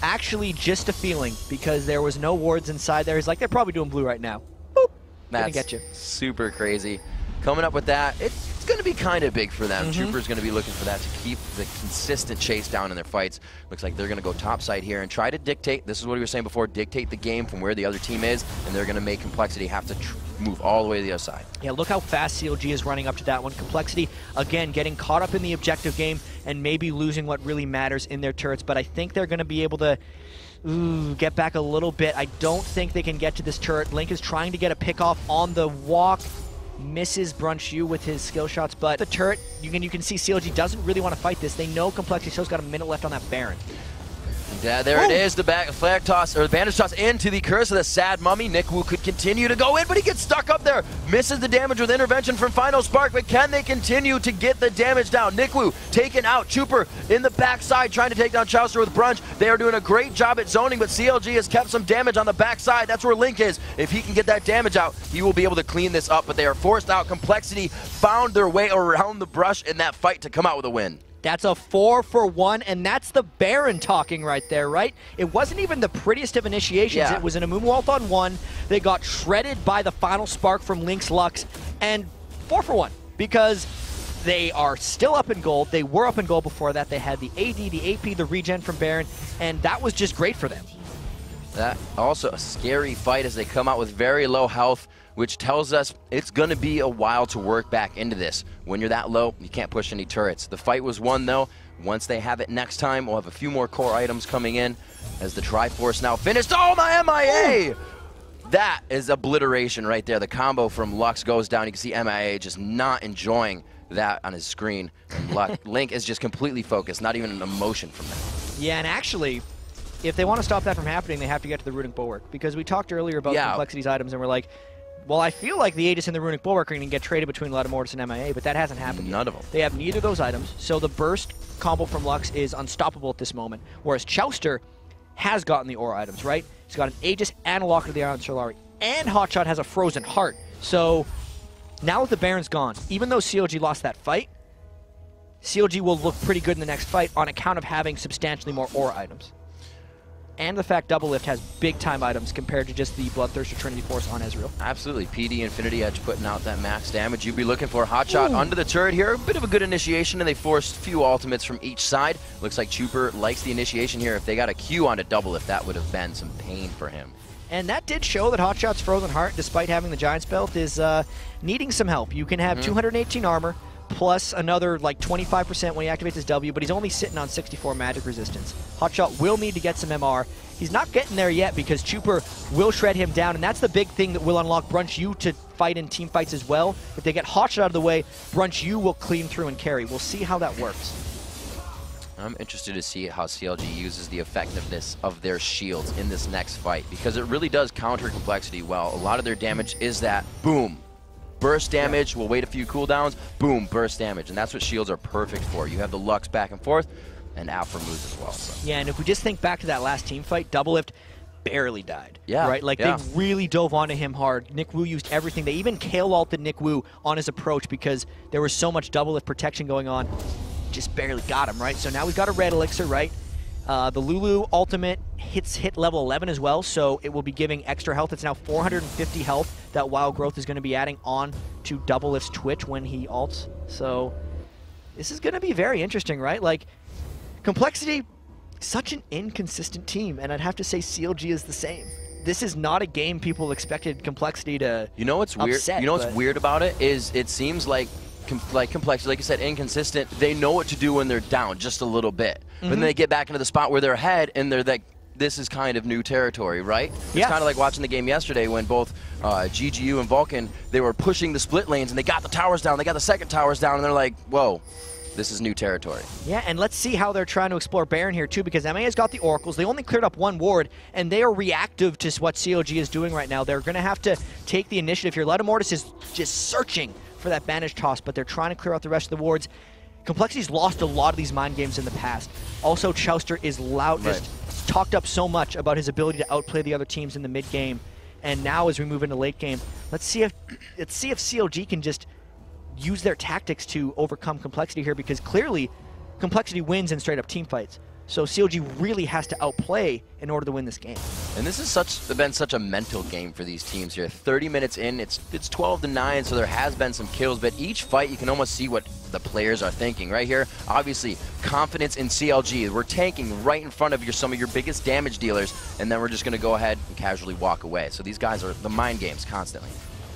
actually just a feeling, because there was no wards inside there. He's like, they're probably doing blue right now. Boop. That's gonna get you. Super crazy. Coming up with that, it's going to be kind of big for them. Chuper's going to be looking for that to keep the consistent chase down in their fights. Looks like they're going to go topside here and try to dictate, this is what we were saying before, dictate the game from where the other team is, and they're going to make compLexity have to move all the way to the other side. Yeah, look how fast CLG is running up to that one. compLexity, again, getting caught up in the objective game and maybe losing what really matters in their turrets, but I think they're going to be able to get back a little bit. I don't think they can get to this turret. Link is trying to get a pick off on the walk. misses Brunch with his skill shots, but the turret, you can see CLG doesn't really want to fight this. They know compLexity still's got a minute left on that Baron. Yeah, there it is, the back flag toss, or the bandage toss into the Curse of the Sad Mummy. Nikwu could continue to go in, but he gets stuck up there. Misses the damage with intervention from Final Spark, but can they continue to get the damage down? Nikwu taken out. Chuper in the backside trying to take down Chauster with Brunch. They are doing a great job at zoning, but CLG has kept some damage on the backside. That's where Link is. If he can get that damage out, he will be able to clean this up, but they are forced out. compLexity found their way around the brush in that fight to come out with a win. That's a 4-for-1, and that's the Baron talking right there, right? It wasn't even the prettiest of initiations. Yeah. It was an Amumu on 1. They got shredded by the Final Spark from Link's Lux, and 4-for-1 because they are still up in gold. They were up in gold before that. They had the AD, the AP, the regen from Baron, and that was just great for them. That also a scary fight as they come out with very low health, which tells us it's going to be a while to work back into this. When you're that low, you can't push any turrets. The fight was won, though. Once they have it next time, we'll have a few more core items coming in as the Triforce now finished. Oh, my MIA! That is obliteration right there. The combo from Lux goes down. You can see MIA just not enjoying that on his screen. Link is just completely focused, not even an emotion from that. Yeah, and actually, if they want to stop that from happening, they have to get to the Runic Bulwark, because we talked earlier about compLexity's items, and we're like, well, I feel like the Aegis and the Runic Bulwark are going to get traded between Ledamortis and MIA, but that hasn't happened yet. None of them. They have neither of those items, so the burst combo from Lux is unstoppable at this moment, whereas Chauster has gotten the aura items, right? He's got an Aegis and a Locket of the Iron Solari, and Hotshot has a Frozen Heart. So now with the Baron's gone, even though CLG lost that fight, CLG will look pretty good in the next fight on account of having substantially more aura items. And the fact Doublelift has big-time items compared to just the Bloodthirster Trinity Force on Ezreal. Absolutely. PD Infinity Edge putting out that max damage. You'd be looking for a Hotshot under the turret here. A bit of a good initiation, and they forced a few ultimates from each side. Looks like Chuper likes the initiation here. If they got a Q onto Doublelift, that would have been some pain for him. And that did show that Hotshot's Frozen Heart, despite having the Giant's Belt, is needing some help. You can have 218 armor, plus another like 25% when he activates his W, but he's only sitting on 64 magic resistance. Hotshot will need to get some MR. He's not getting there yet because Chuper will shred him down, and that's the big thing that will unlock Brunch U to fight in team fights as well. If they get Hotshot out of the way, Brunch U will clean through and carry. We'll see how that works. I'm interested to see how CLG uses the effectiveness of their shields in this next fight, because it really does counter compLexity well. A lot of their damage is that boom, burst damage, we'll wait a few cooldowns, boom, burst damage, and that's what shields are perfect for. You have the Lux back and forth, and Alpha moves as well. So. Yeah, and if we just think back to that last team fight, Doublelift barely died. Yeah. Right? Like, they really dove onto him hard. Nikwu used everything. They even KO-ulted Nikwu on his approach because there was so much Doublelift protection going on. Just barely got him, right? So now we've got a red elixir, right? The Lulu ultimate hit level 11 as well, so it will be giving extra health. It's now 450 health that Wild Growth is going to be adding on to Doublelift's Twitch when he ults. So this is going to be very interesting, right? Like, compLexity, such an inconsistent team, and I'd have to say CLG is the same. This is not a game people expected compLexity to what's weird? upset, you know what's weird about it is it seems like compLexity, like you said, inconsistent. They know what to do when they're down just a little bit, but then they get back into the spot where they're ahead, and they're like, this is kind of new territory, right? It's kind of like watching the game yesterday when both GGU and Vulcan, they were pushing the split lanes, and they got the towers down, they got the second towers down, and they're like, whoa, this is new territory. Yeah, and let's see how they're trying to explore Baron here, too, because MA's got the Oracles. They only cleared up one ward, and they are reactive to what CLG is doing right now. They're going to have to take the initiative here. Ledamortis is just searching for that bandage toss, but they're trying to clear out the rest of the wards. compLexity's lost a lot of these mind games in the past. Also, Chauster is just talked up so much about his ability to outplay the other teams in the mid game, and now as we move into late game, let's see if CLG can just use their tactics to overcome compLexity here, because clearly compLexity wins in straight up team fights. So CLG really has to outplay in order to win this game. And this has been such a mental game for these teams here. 30 minutes in, it's 12-9, so there has been some kills, but each fight you can almost see what the players are thinking. Right here, obviously, confidence in CLG. We're tanking right in front of some of your biggest damage dealers, and then we're just going to go ahead and casually walk away. So these guys are the mind games constantly.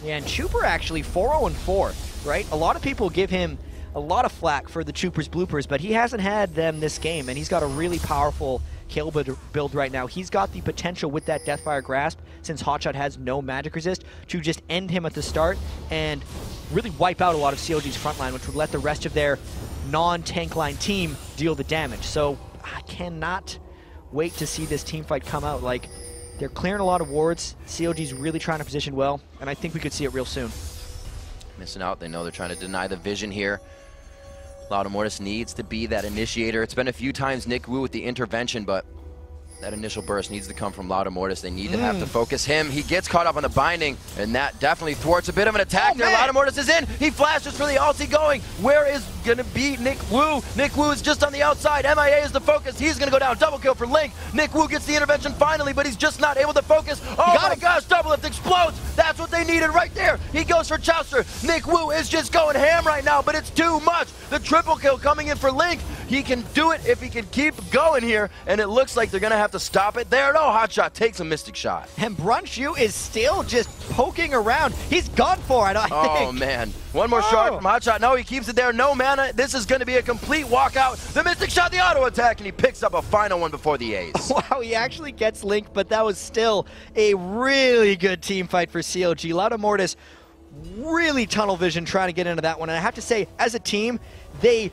Yeah, and Chuper actually 4-0-4, right? A lot of people give him a lot of flack for the Troopers bloopers, but he hasn't had them this game, and he's got a really powerful kill build right now. He's got the potential with that Deathfire Grasp, since Hotshot has no magic resist, to just end him at the start and really wipe out a lot of CLG's front line, which would let the rest of their non-tank line team deal the damage. So I cannot wait to see this team fight come out. Like, they're clearing a lot of wards. CLG's really trying to position well, and I think we could see it real soon. Missing out. They know they're trying to deny the vision here. Loudamortis needs to be that initiator. It's been a few times Nick Wu with the intervention, but that initial burst needs to come from Loudamortis. They need to have to focus him. He gets caught up on the binding, and that definitely thwarts a bit of an attack there. Loudamortis is in. He flashes for the ulti going. Where is going to be Nick Wu? Nick Wu is just on the outside. MIA is the focus. He's going to go down. Double kill for Link. Nick Wu gets the intervention finally, but he's just not able to focus. Oh my gosh, Doublelift explodes. That's what they needed right there. He goes for Chowster. Nick Wu is just going ham right now, but it's too much. The triple kill coming in for Link. He can do it if he can keep going here, and it looks like they're going to have to stop it there. No, Hotshot takes a Mystic Shot. And Brunchu is still just poking around. He's gone for it, I think. Oh, man. One more shot from Hotshot. No, he keeps it there. No mana. This is going to be a complete walkout. The Mystic Shot, the auto attack, and he picks up a final one before the ace. Wow, he actually gets Link, but that was still a really good team fight for CLG. Loudamortis really tunnel vision trying to get into that one. And I have to say, as a team, they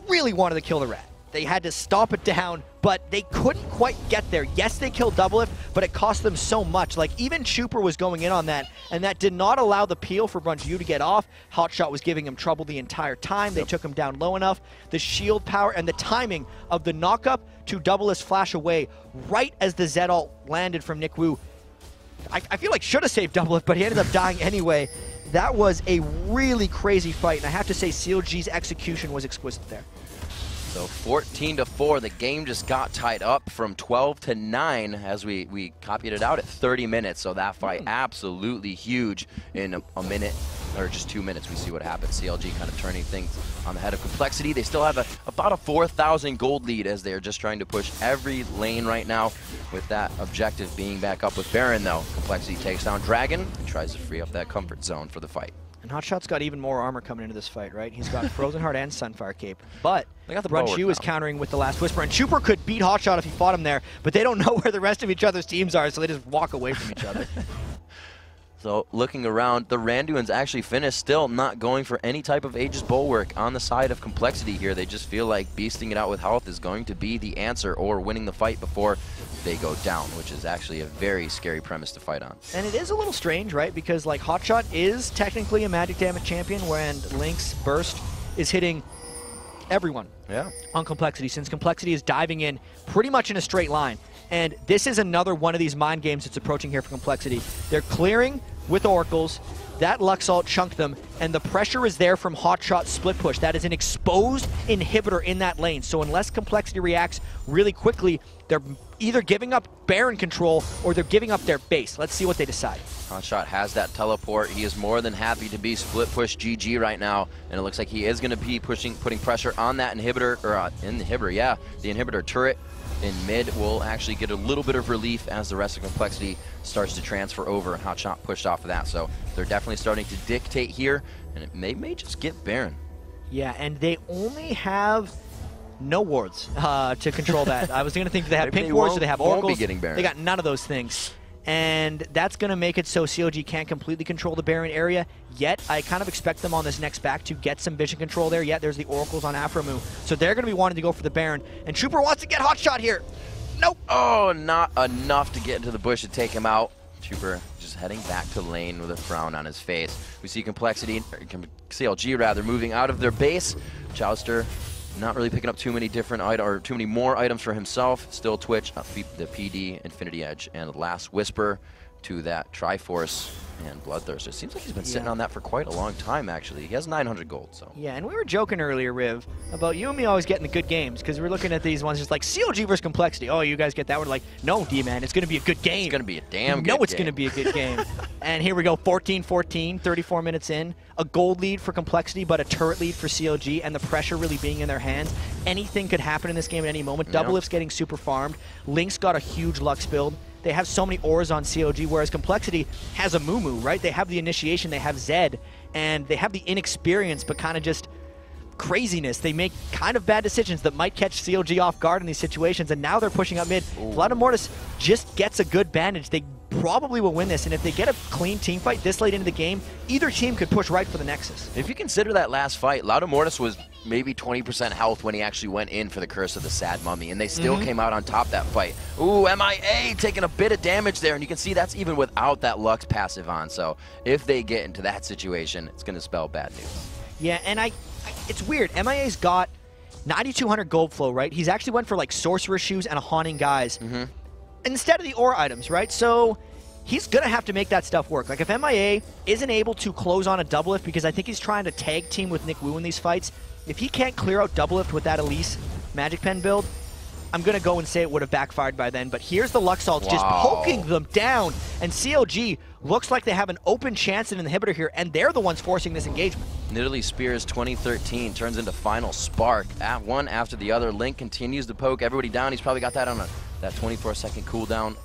really wanted to kill the rat. They had to stop it down, but they couldn't quite get there. Yes, they killed Doublelift, but it cost them so much. Like, even Chuper was going in on that, and that did not allow the peel for Brunchu to get off. Hotshot was giving him trouble the entire time. They took him down low enough. The shield power and the timing of the knock-up to Doublelift's flash away right as the Z ult landed from Nick Wu, I feel like should have saved Doublelift, but he ended up dying anyway. That was a really crazy fight, and I have to say CLG's execution was exquisite there. So 14-4, the game just got tied up from 12-9 as we copied it out at 30 minutes. So that fight absolutely huge in a minute, or just 2 minutes. We see what happens. CLG kind of turning things on the head of compLexity. They still have about a 4,000 gold lead as they're just trying to push every lane right now, with that objective being back up with Baron though. compLexity takes down Dragon and tries to free up that comfort zone for the fight. And Hotshot's got even more armor coming into this fight, right? He's got Frozen Heart and Sunfire Cape. But Brunchu is countering with the Last Whisper. And Chuper could beat Hotshot if he fought him there, but they don't know where the rest of each other's teams are, so they just walk away from each other. So looking around, the Randuin's actually finished, still not going for any type of Aegis Bulwark on the side of compLexity here. They just feel like beasting it out with health is going to be the answer, or winning the fight before they go down, which is actually a very scary premise to fight on. And it is a little strange, right? Because like Hotshot is technically a magic damage champion, when Link's burst is hitting everyone on compLexity, since compLexity is diving in pretty much in a straight line. And this is another one of these mind games that's approaching here for compLexity. They're clearing with Oracles. That Lux ult chunked them, and the pressure is there from Hotshot's split push. That is an exposed inhibitor in that lane. So unless compLexity reacts really quickly, they're either giving up Baron control or they're giving up their base. Let's see what they decide. Hotshot has that teleport. He is more than happy to be split push GG right now, and it looks like he is going to be putting pressure on that inhibitor, or the inhibitor turret in mid will actually get a little bit of relief as the rest of compLexity starts to transfer over, and Hotshot pushed off of that. So they're definitely starting to dictate here, and it may just get Baron. Yeah, and they only have no wards to control that. I was going to think they have pink wards, so they have oracles. Won't be getting Baron. They got none of those things. And that's going to make it so CLG can't completely control the Baron area yet. I kind of expect them on this next back to get some vision control there. Yet there's the Oracles on Aphromoo. So they're going to be wanting to go for the Baron. And Trooper wants to get Hotshot here. Nope. Oh, not enough to get into the bush to take him out. Trooper just heading back to lane with a frown on his face. We see CLG rather, moving out of their base. Chowster not really picking up too many different items, or too many more items for himself. Still Twitch, the PD, Infinity Edge, and Last Whisper to that Triforce and Bloodthirster. It seems like he's been sitting on that for quite a long time, actually. He has 900 gold, so. Yeah, and we were joking earlier, Riv, about you and me always getting the good games, because we're looking at these ones just like CLG versus compLexity. Oh, you guys get that? We're like, no, D-Man, it's going to be a good game. It's going to be a damn good game. No, it's going to be a good game. And here we go, 14-14, 34 minutes in. A gold lead for compLexity, but a turret lead for CLG, and the pressure really being in their hands. Anything could happen in this game at any moment. Doublelift's getting super farmed. Link's got a huge Lux build. They have so many auras on CLG, whereas compLexity has a Moo, right? They have the initiation, they have Zed, and they have the inexperience, but kind of just craziness. They make kind of bad decisions that might catch COG off guard in these situations, and now they're pushing up mid. Loudamortis just gets a good bandage. They probably will win this, and if they get a clean team fight this late into the game, either team could push right for the Nexus. If you consider that last fight, Loudamortis was maybe 20% health when he actually went in for the Curse of the Sad Mummy, and they still came out on top that fight. Ooh, MIA taking a bit of damage there, and you can see that's even without that Lux passive on. So if they get into that situation, it's going to spell bad news. Yeah, and it's weird. MIA's got 9,200 gold flow, right? He's actually went for like Sorcerer's Shoes and a Haunting Guise instead of the aura items, right? So he's going to have to make that stuff work. Like if MIA isn't able to close on a double lift, because I think he's trying to tag team with Nick Wu in these fights, if he can't clear out double lift with that Elise Magic Pen build, I'm going to go and say it would have backfired by then. But here's the Luxalt just poking them down, and CLG looks like they have an open chance at an inhibitor here, and they're the ones forcing this engagement. Nidalee Spears 2013 turns into Final Spark. At one after the other, Link continues to poke everybody down. He's probably got that on that 24-second cooldown.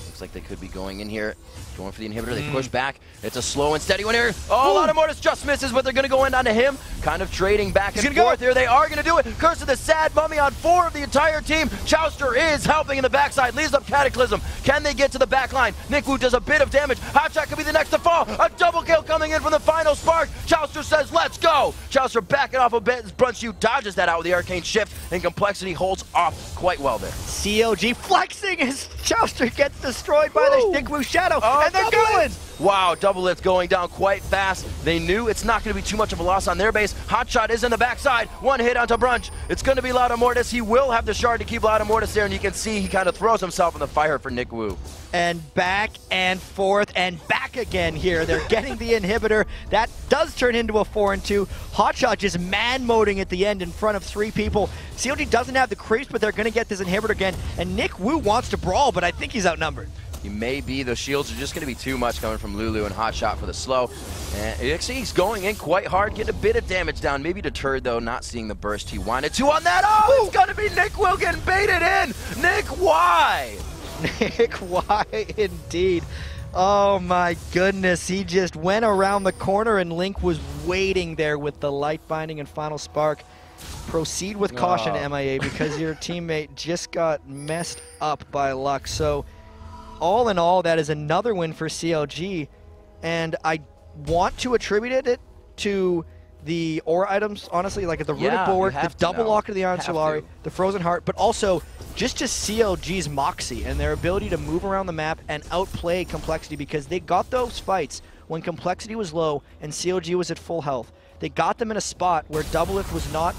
Looks like they could be going in here, going for the inhibitor. They push back. It's a slow and steady one here. Oh, Loudamortis just misses, but they're going to go in onto him. Kind of trading back and forth here. They are going to do it. Curse of the Sad Mummy on 4 of the entire team. Chowster is helping in the backside. Leaves up Cataclysm. Can they get to the back line? Nick Wu does a bit of damage. Hotshot could be the next to fall. A double kill coming in from the Final Spark. Chowster says, let's go. Chowster backing off a bit. Brunchu dodges that out with the Arcane Shift, and Complexity holds off quite well there. COG flexing as Chowster gets destroyed by the Nick Wu Shadow, and they're going! Wow, double lift going down quite fast. They knew it's not going to be too much of a loss on their base. Hotshot is in the backside. One hit onto Brunch. It's going to be Loudamortis. He will have the shard to keep Loudamortis there, and you can see he kind of throws himself in the fire for Nick Wu. And back and forth and back again here. They're getting the inhibitor. That does turn into a 4-2. Hotshot just man-moding at the end in front of 3 people. COG doesn't have the creeps, but they're going to get this inhibitor again. And Nick Wu wants to brawl, but I think he's outnumbered. He may be. The shields are just going to be too much coming from Lulu and Hotshot for the slow. And actually, he's going in quite hard, getting a bit of damage down. Maybe deterred, though, not seeing the burst he wanted to on that. Oh, it's going to be Nick Wu getting baited in. Nick, why? Nick, why indeed? Oh my goodness, he just went around the corner and Link was waiting there with the light binding and Final Spark. Proceed with caution, MIA, because your teammate just got messed up by Lux. So all in all, that is another win for CLG, and I want to attribute it to the aura items, honestly, like the Runic Bulwark, the double lock of the Iron Solari, the Frozen Heart, but also just to CLG's moxie and their ability to move around the map and outplay Complexity, because they got those fights when Complexity was low and CLG was at full health. They got them in a spot where Doublelift was not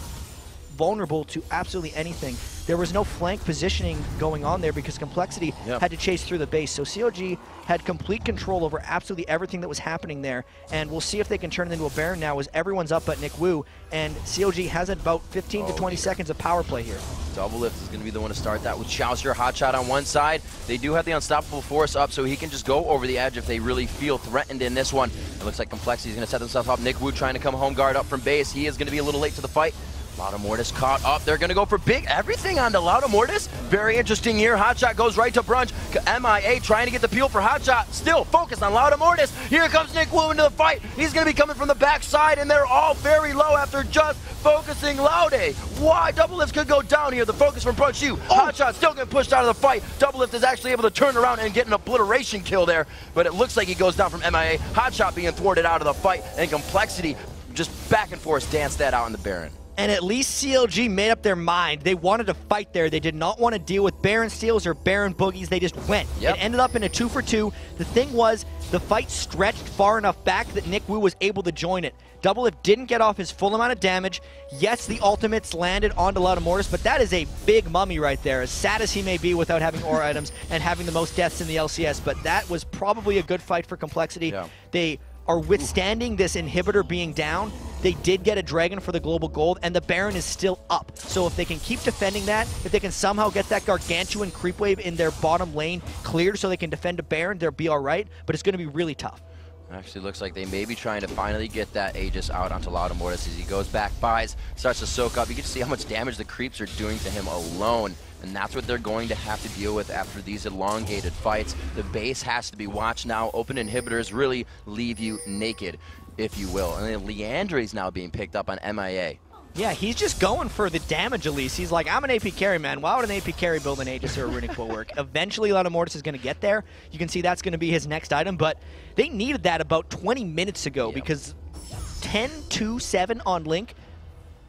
vulnerable to absolutely anything. There was no flank positioning going on there because Complexity had to chase through the base. So COG had complete control over absolutely everything that was happening there, and we'll see if they can turn it into a Baron now as everyone's up but Nick Wu, and COG has about 15 to 20 seconds of power play here. Doublelift is going to be the one to start that with Chowster, Hotshot on one side. They do have the Unstoppable Force up, so he can just go over the edge if they really feel threatened in this one. It looks like Complexity is going to set themselves up. Nick Wu trying to come home guard up from base. He is going to be a little late to the fight. Loudamortis caught up. They're going to go for big everything onto Loudamortis. Very interesting here. Hotshot goes right to Brunch. MIA trying to get the peel for Hotshot. Still focused on Loudamortis. Here comes Nick Wu into the fight. He's going to be coming from the backside, and they're all very low after just focusing Laude. Why? Doublelift could go down here. The focus from Brunch. Hotshot still getting pushed out of the fight. Doublelift is actually able to turn around and get an obliteration kill there, but it looks like he goes down from MIA. Hotshot being thwarted out of the fight, and Complexity just back and forth dance that out in the Baron. And at least CLG made up their mind. They wanted to fight there. They did not want to deal with Baron steals or Baron boogies. They just went. It ended up in a 2-for-2. The thing was, the fight stretched far enough back that Nick Wu was able to join it. Doublelift didn't get off his full amount of damage. Yes, the ultimates landed onto Loudamortis, but that is a big mummy right there, as sad as he may be without having aura items and having the most deaths in the LCS. But that was probably a good fight for Complexity. They are withstanding this inhibitor being down. They did get a dragon for the global gold, and the Baron is still up. So if they can keep defending that, if they can somehow get that gargantuan creep wave in their bottom lane cleared so they can defend a Baron, they'll be all right, but it's going to be really tough. Actually looks like they may be trying to finally get that Aegis out onto Loudamortis as he goes back, buys, starts to soak up. You can see how much damage the creeps are doing to him alone, and that's what they're going to have to deal with after these elongated fights. The base has to be watched now. Open inhibitors really leave you naked, if you will. And then Leandre's now being picked up on MIA. Yeah, he's just going for the damage, at least. He's like, I'm an AP carry, man. Why would an AP carry build an Aegis or a Runic Bulwark? Eventually, Laudamoris is going to get there. You can see that's going to be his next item, but they needed that about 20 minutes ago because 10-2-7 on Link.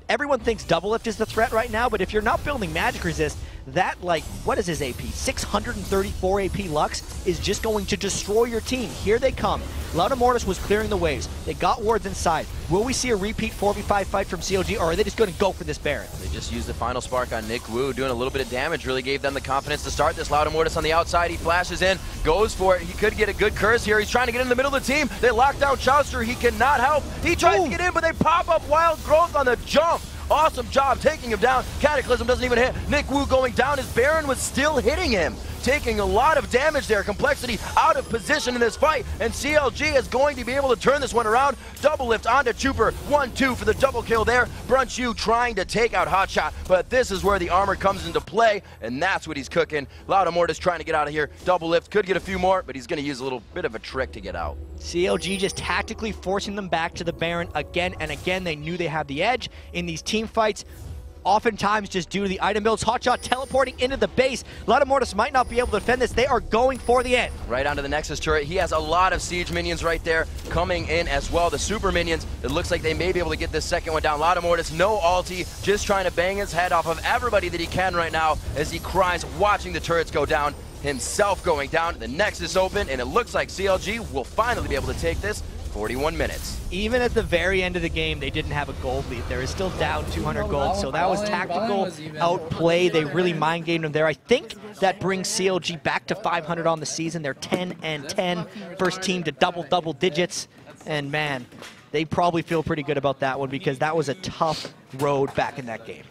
Everyone thinks Double Lift is the threat right now, but if you're not building Magic Resist, that, like, what is his AP? 634 AP Lux is just going to destroy your team. Here they come. Laudamoris was clearing the waves. They got wards inside. Will we see a repeat 4v5 fight from CLG, or are they just going to go for this Baron? They just used the final spark on Nick Wu, doing a little bit of damage, really gave them the confidence to start this. Laudamoris on the outside, he flashes in, goes for it. He could get a good curse here. He's trying to get in the middle of the team. They lock down Chauster. He cannot help. He tries to get in, but they pop up Wild Growth on the jump. Awesome job taking him down. Cataclysm doesn't even hit. Nick Wu going down. His Baron was still hitting him. Taking a lot of damage there. Complexity out of position in this fight. And CLG is going to be able to turn this one around. Double lift onto Chuper. 1-2 for the double kill there. Brunchu trying to take out Hotshot. But this is where the armor comes into play. And that's what he's cooking. Laudamoris trying to get out of here. Double lift. Could get a few more, but he's going to use a little bit of a trick to get out. CLG just tactically forcing them back to the Baron again and again. They knew they had the edge in these team fights. Oftentimes just due to the item builds. Hotshot teleporting into the base. Laudamoris might not be able to defend this. They are going for the end. Right onto the Nexus turret. He has a lot of siege minions right there coming in as well. The super minions, it looks like they may be able to get this second one down. Laudamoris, no ulti, just trying to bang his head off of everybody that he can right now as he cries, watching the turrets go down. Himself going down. The Nexus open, and it looks like CLG will finally be able to take this. 41 minutes. Even at the very end of the game, they didn't have a gold lead. There is still down 200 gold, so that was tactical outplay. They really mind gamed them there. I think that brings CLG back to 500 on the season. They're 10-10, first team to double digits, and man, they probably feel pretty good about that one because that was a tough road back in that game.